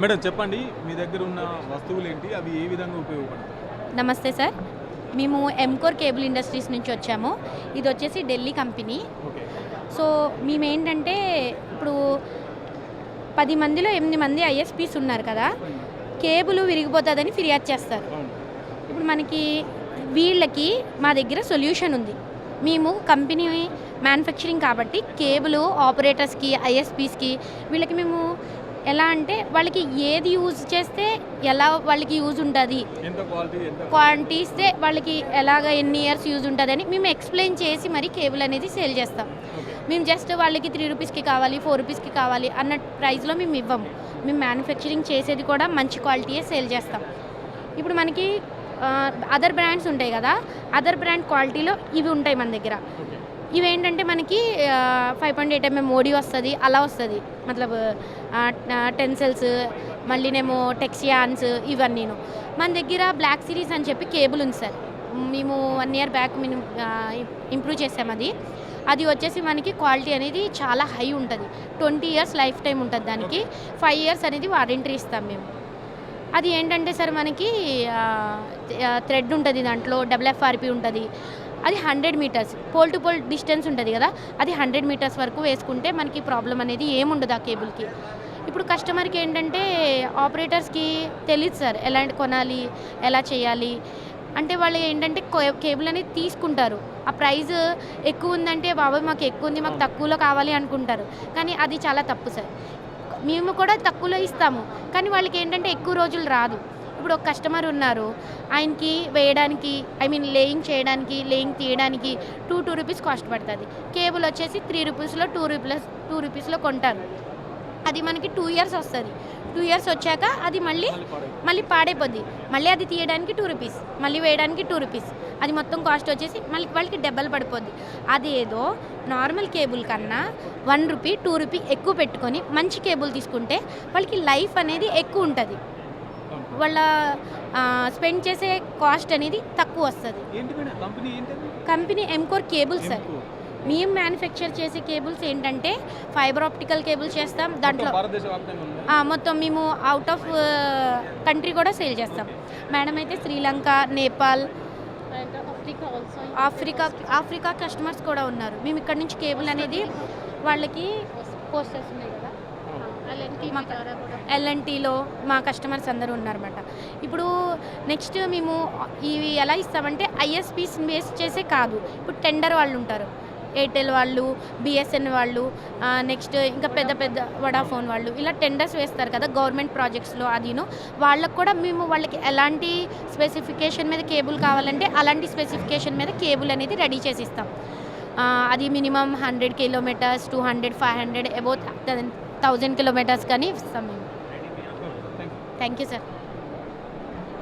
Madam చెప్పండి, మీ దగ్గర ఉన్న వస్తువులు ఏంటి, అవి ఏ విధంగా ఉపయోగపడతాయి? నమస్తే సార్, మేము ఎంకోర్ కేబుల్ ఇండస్ట్రీస్ నుంచి వచ్చాము. ఇది వచ్చేసి ఢిల్లీ కంపెనీ. ఓకే. సో మేమేంటంటే ఇప్పుడు 10 మందిలో 8 మంది ఐఎస్పీస్ ఉన్నారు కదా, కేబుల్ విరిగిపోతుందని ఫిర్యాదు చేస్తారు. అవును. ఇప్పుడు మనకి వీళ్ళకి మా దగ్గర సొల్యూషన్ ఉంది. మేము కంపెనీ మ్యానుఫ్యాక్చరింగ్ కాబట్టి కేబుల్ ఆపరేటర్స్కి ఐఎస్పీస్కి వీళ్ళకి మేము ఎలా అంటే వాళ్ళకి ఏది యూజ్ చేస్తే ఎలా వాళ్ళకి యూజ్ ఉంటుంది, ఎంత క్వాలిటీ, ఎంత క్వాంటిటీ ఇస్తే వాళ్ళకి ఎలాగ ఎన్ని ఇయర్స్ యూజ్ ఉంటుందని మేము ఎక్స్ప్లెయిన్ చేసి మరి కేబుల్ అనేది సేల్ చేస్తాం. ఓకే. మేము జస్ట్ వాళ్ళకి 3 రూపీస్కి కావాలి 4 రూపీస్కి కావాలి అన్న ప్రైస్లో మేము ఇవ్వము. మేము మ్యానుఫ్యాక్చరింగ్ చేసేది కూడా మంచి క్వాలిటీయే సేల్ చేస్తాం. ఇప్పుడు మనకి అదర్ బ్రాండ్స్ ఉంటాయి కదా, అదర్ బ్రాండ్ క్వాలిటీలో ఇవి ఉంటాయి మన దగ్గర. ఓకే. ఇవేంటంటే మనకి 5.8 mm ఓడి వస్తుంది, అలా వస్తుంది. మతలబ్ టెన్సెల్స్, మళ్ళీనేమో టెక్సియాన్స్, ఇవన్నీను. మన దగ్గర బ్లాక్ సిరీస్ అని చెప్పి కేబుల్ ఉంది సార్. మేము 1 year బ్యాక్ మేము ఇంప్రూవ్ చేసాం. అది వచ్చేసి మనకి క్వాలిటీ అనేది చాలా హై ఉంటుంది. 20 years లైఫ్ టైం ఉంటుంది దానికి. 5 years అనేది వారంటీ ఇస్తాం మేము. అది ఏంటంటే సార్ మనకి థ్రెడ్ ఉంటుంది, దాంట్లో FFRP ఉంటుంది. అది 100 meters pole to pole distance ఉంటుంది కదా, అది 100 meters వరకు వేసుకుంటే మనకి ప్రాబ్లం అనేది ఏముండదు ఆ కేబుల్కి. ఇప్పుడు కస్టమర్కి ఏంటంటే ఆపరేటర్స్కి తెలియదు సార్ ఎలాంటి కొనాలి, ఎలా చేయాలి అంటే. వాళ్ళు ఏంటంటే కేబుల్ అనేది తీసుకుంటారు, ఆ ప్రైస్ ఎక్కువ ఉందంటే బాబాయ్ మాకు ఎక్కువ ఉంది, మాకు తక్కువలో కావాలి అనుకుంటారు. కానీ అది చాలా తప్పు సార్. మేము కూడా తక్కువలో ఇస్తాము, కానీ వాళ్ళకి ఏంటంటే ఎక్కువ రోజులు రాదు. ఇప్పుడు ఒక కస్టమర్ ఉన్నారు, ఆయనకి వేయడానికి లేయింగ్ చేయడానికి, లేయింగ్ తీయడానికి 2 రూపీస్ కాస్ట్ పడుతుంది. కేబుల్ వచ్చేసి 3 రూపీస్లో 2 రూపీస్లో కొంటారు. అది మనకి 2 years వస్తుంది. 2 years వచ్చాక అది మళ్ళీ పాడైపోద్ది. మళ్ళీ అది తీయడానికి 2 రూపీస్, మళ్ళీ వేయడానికి 2 రూపీస్. అది మొత్తం కాస్ట్ వచ్చేసి మళ్ళీ వాళ్ళకి డబ్బల్ పడిపోద్ది. అది ఏదో నార్మల్ కేబుల్ కన్నా 1 రూపీ 2 రూపీ ఎక్కువ పెట్టుకొని మంచి కేబుల్ తీసుకుంటే వాళ్ళకి లైఫ్ అనేది ఎక్కువ ఉంటుంది. వాళ్ళ స్పెండ్ చేసే కాస్ట్ అనేది తక్కువ వస్తుంది. ఏంటి మేడం కంపెనీ ఏంటది? Company Encore cables sir. మేము మ్యానుఫ్యాక్చర్ చేసే కేబుల్స్ ఏంటంటే ఫైబర్ ఆప్టికల్ కేబుల్స్ చేస్తాం. దాంట్లో మొత్తం మేము అవుట్ ఆఫ్ కంట్రీ కూడా సేల్ చేస్తాం. మేడం అయితే శ్రీలంక, నేపాల్, ఆఫ్రికా కస్టమర్స్ కూడా ఉన్నారు. మేము ఇక్కడ నుంచి కేబుల్ అనేది వాళ్ళకి పోస్టర్స్ ఉన్నాయి కదా, LNTలో మా కస్టమర్స్ అందరూ ఉన్నారన్నమాట. ఇప్పుడు నెక్స్ట్ మేము ఇవి ఎలా ఇస్తామంటే ఐఎస్పీస్ బేస్ చేసే కాదు. ఇప్పుడు టెండర్ వాళ్ళు ఉంటారు, ఎయిర్టెల్ వాళ్ళు, BSN వాళ్ళు, నెక్స్ట్ ఇంకా పెద్ద వడాఫోన్ వాళ్ళు, ఇలా టెండర్స్ వేస్తారు కదా గవర్నమెంట్ ప్రాజెక్ట్స్లో. అదిను వాళ్ళకు కూడా మేము వాళ్ళకి ఎలాంటి స్పెసిఫికేషన్ మీద కేబుల్ కావాలంటే అలాంటి స్పెసిఫికేషన్ మీద కేబుల్ అనేది రెడీ చేసి ఇస్తాం. అది మినిమం 100 kilometers, 200, 500, అబౌట్ 1000 kilometers కానీ ఇస్తాం మేము. Thank you sir.